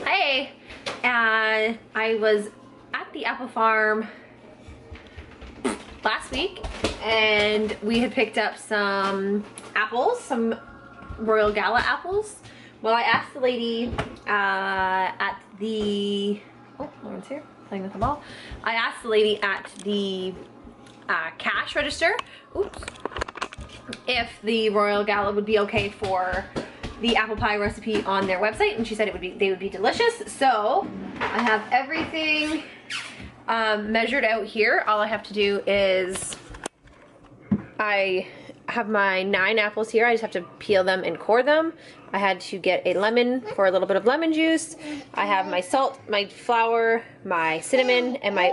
Hey, I was at the apple farm last week and we had picked up some apples, some Royal Gala apples. Well, I asked the lady at the, oh, Lauren's here playing with the ball. I asked the lady at the cash register, oops, if the Royal Gala would be okay for the apple pie recipe on their website, and she said they would be delicious. So I have everything measured out here. All I have to do is I have my 9 apples here. I just have to peel them and core them. I had to get a lemon for a little bit of lemon juice. I have my salt, my flour, my cinnamon, and my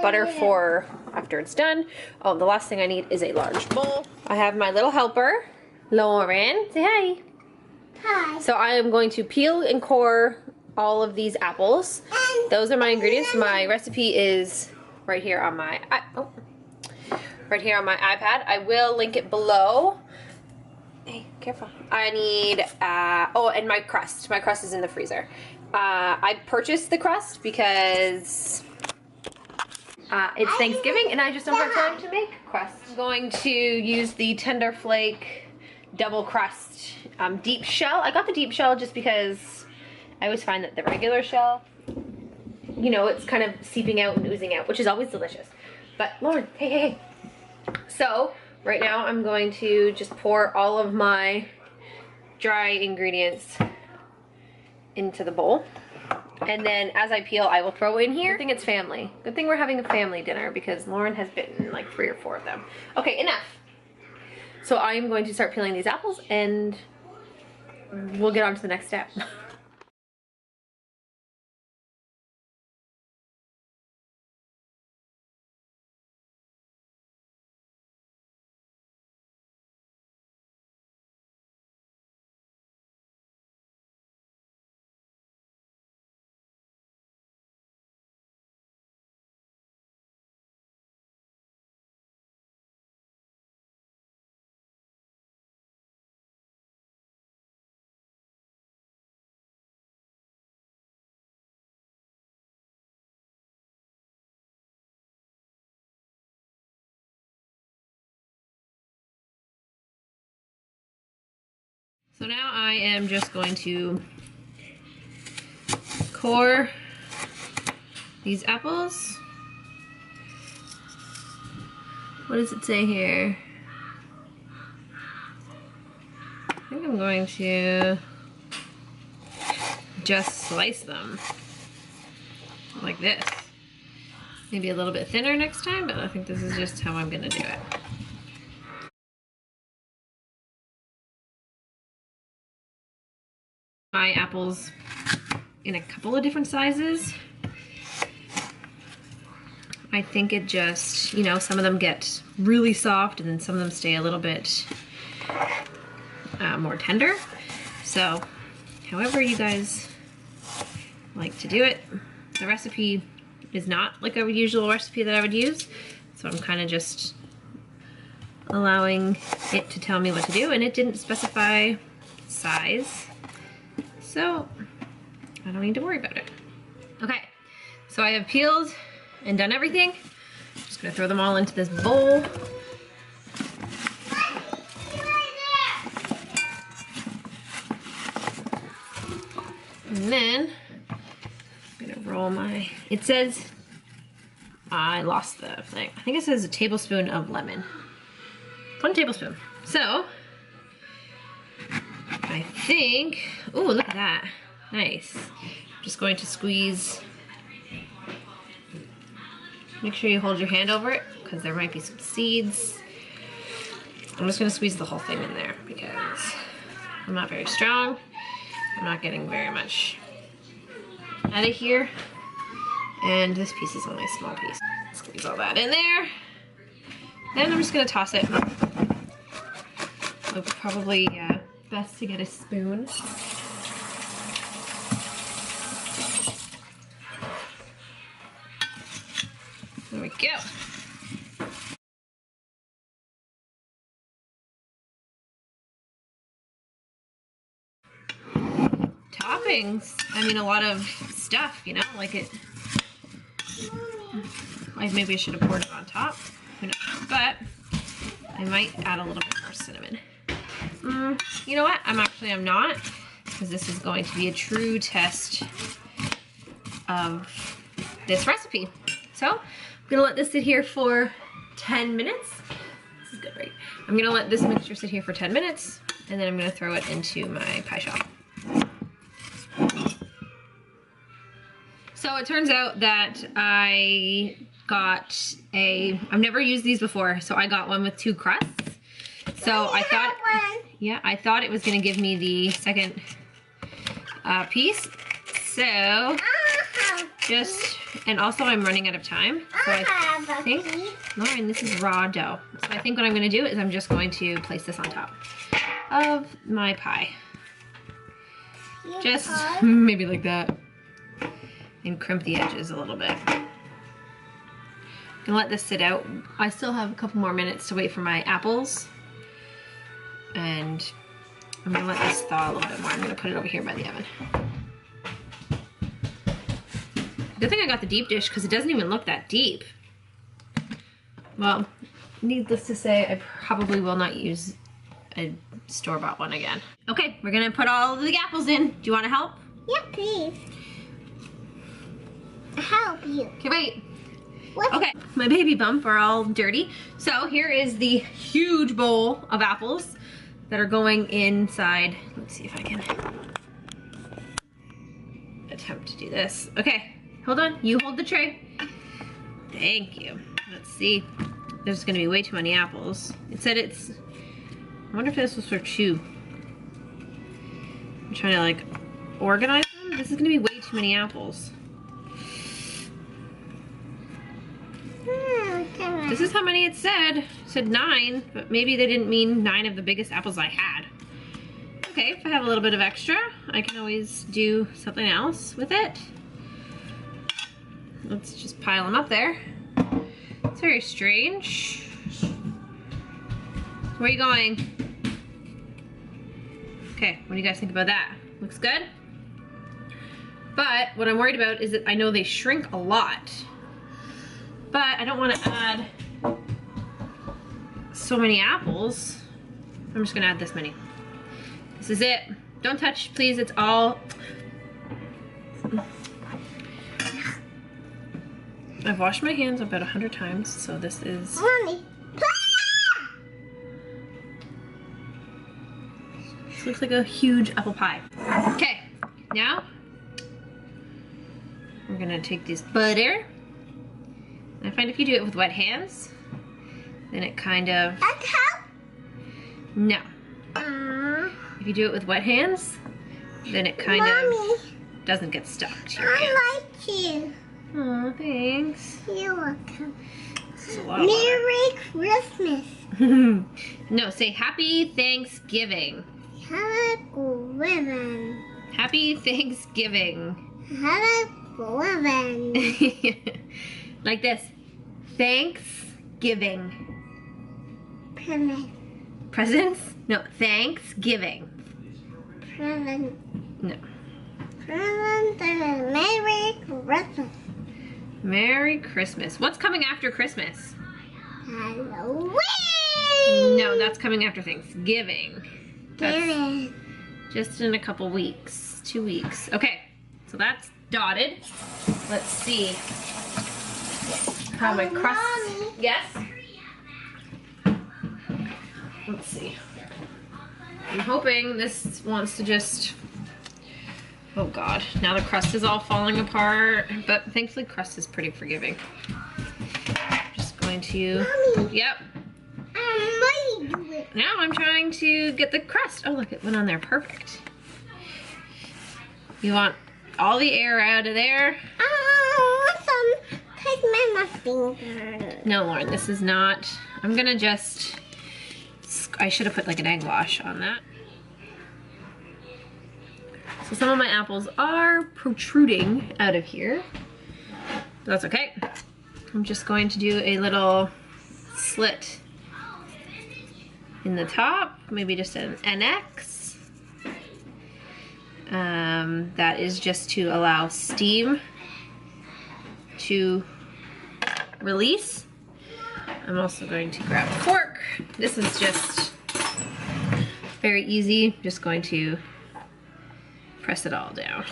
butter for after it's done. Oh, the last thing I need is a large bowl. I have my little helper, Lauren. Say hi. Hi. So I am going to peel and core all of these apples. Those are my ingredients. My recipe is right here on my right here on my iPad. I will link it below. Hey, careful. I need oh, and my crust. My crust is in the freezer. I purchased the crust because it's Thanksgiving and I just don't have time to make crust. I'm going to use the Tender Flake double crust deep shell. I got the deep shell just because I always find that the regular shell, you know, it's kind of seeping out and oozing out, which is always delicious. But Lauren, hey, hey, hey. So right now I'm going to just pour all of my dry ingredients into the bowl. And then as I peel, I will throw in here. Good thing it's family. Good thing we're having a family dinner because Lauren has bitten like 3 or 4 of them. Okay, enough. So I am going to start peeling these apples and we'll get on to the next step. So now I am just going to core these apples. What does it say here? I think I'm going to just slice them like this. Maybe a little bit thinner next time, but I think this is just how I'm gonna do it. My apples in a couple of different sizes. I think it just, you know, some of them get really soft and then some of them stay a little bit more tender. So however you guys like to do it. The recipe is not like a usual recipe that I would use, so I'm kind of just allowing it to tell me what to do, and it didn't specify size, so I don't need to worry about it. Okay, so I have peeled and done everything. I'm just gonna throw them all into this bowl. And then I'm gonna roll my, it says, I lost the thing. I think it says a tablespoon of lemon. 1 tablespoon. So, I think, ooh, look at that. Nice. I'm just going to squeeze. Make sure you hold your hand over it because there might be some seeds. I'm just gonna squeeze the whole thing in there because I'm not very strong. I'm not getting very much out of here. And this piece is only a small piece. Squeeze all that in there. And I'm just gonna toss it. So probably best to get a spoon. There we go. Top toppings. I mean, a lot of stuff, you know, like it. Like maybe I should have poured it on top. Who knows? But I might add a little bit more cinnamon. You know what? I'm not, because this is going to be a true test of this recipe. So I'm gonna let this sit here for 10 minutes. This is good, right? I'm gonna let this mixture sit here for 10 minutes, and then I'm gonna throw it into my pie shop. So it turns out that I got I've never used these before, so I got one with 2 crusts. So I thought, yeah, I thought it was gonna give me the second piece. So and also I'm running out of time. So I think, Lauren, this is raw dough. So I think what I'm gonna do is I'm just going to place this on top of my pie. Just maybe like that. And crimp the edges a little bit. I'm gonna let this sit out. I still have a couple more minutes to wait for my apples. And I'm gonna let this thaw a little bit more. I'm gonna put it over here by the oven. Good thing I got the deep dish because it doesn't even look that deep. Well, needless to say, I probably will not use a store-bought one again. Okay, we're gonna put all of the apples in. Do you wanna help? Yeah, please. Help you. Okay, wait. What? Okay, my baby bump are all dirty. So here is the huge bowl of apples that are going inside. Let's see if I can attempt to do this. Okay, hold on. You hold the tray. Thank you. Let's see. There's gonna be way too many apples. It said it's, I wonder if this was for 2. I'm trying to like organize them. This is gonna be way too many apples. This is how many it said. It said 9, but maybe they didn't mean 9 of the biggest apples I had. Okay, if I have a little bit of extra, I can always do something else with it. Let's just pile them up there. It's very strange. Where are you going? Okay, what do you guys think about that? Looks good? But what I'm worried about is that I know they shrink a lot. But I don't want to add so many apples. I'm just gonna add this many. This is it. Don't touch, please. It's all. I've washed my hands about 100 times, so this is. Mommy. This looks like a huge apple pie. Okay, now we're gonna take this butter. I find if you do it with wet hands, then it kind of... No. If you do it with wet hands, then it kind of doesn't get stuck to your hands. I like you. Aw, thanks. You're welcome. This is a lot of Merry Christmas. No, say Happy Thanksgiving. Happy Thanksgiving. Like this. Thanksgiving. Presents? No, Thanksgiving. No. Merry Christmas. Merry Christmas. What's coming after Christmas? Halloween. No, that's coming after Thanksgiving. That's just in a couple weeks. 2 weeks. Okay, so that's dotted. Let's see how my crust. Mommy. Yes? Let's see. I'm hoping this wants to just. Oh God, now the crust is all falling apart, but thankfully crust is pretty forgiving. Just going to. Mommy. Yep. I might do it. Now I'm trying to get the crust. Oh look, it went on there perfect. You want all the air out of there? Take my finger. No, Lauren, this is not. I'm gonna just. I should have put like an egg wash on that. So some of my apples are protruding out of here. But that's okay. I'm just going to do a little slit in the top, maybe just an X. That is just to allow steam to release. I'm also going to grab a fork. This is just very easy. Just going to press it all down.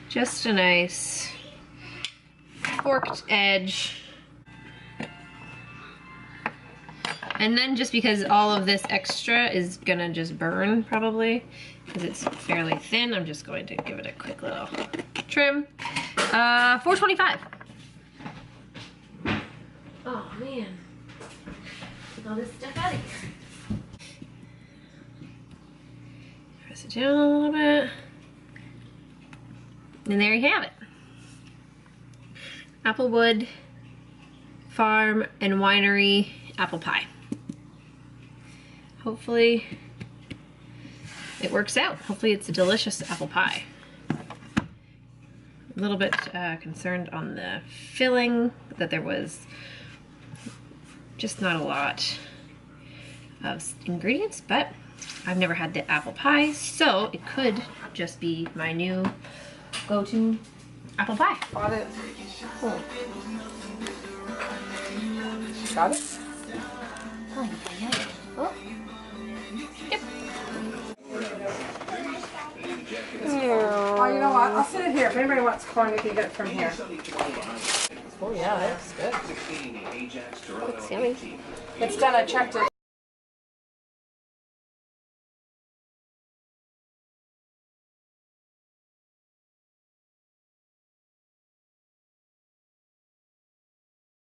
Just a nice forked edge. And then just because all of this extra is gonna just burn probably, because it's fairly thin, I'm just going to give it a quick little trim. $4.25. Oh man, get all this stuff out of here. Press it down a little bit. And there you have it. Applewood Farm and Winery apple pie. Hopefully it works out. Hopefully it's a delicious apple pie. A little bit concerned on the filling, that there was just not a lot of ingredients, but I've never had the apple pie, so it could just be my new go-to apple pie. Got it. Cool. Got it? Oh, yeah. Oh. Yep. Oh, you know what? I'll sit it here. If anybody wants corn, you can get it from here. Oh yeah, that's good. Looks yummy. It's done. I checked it.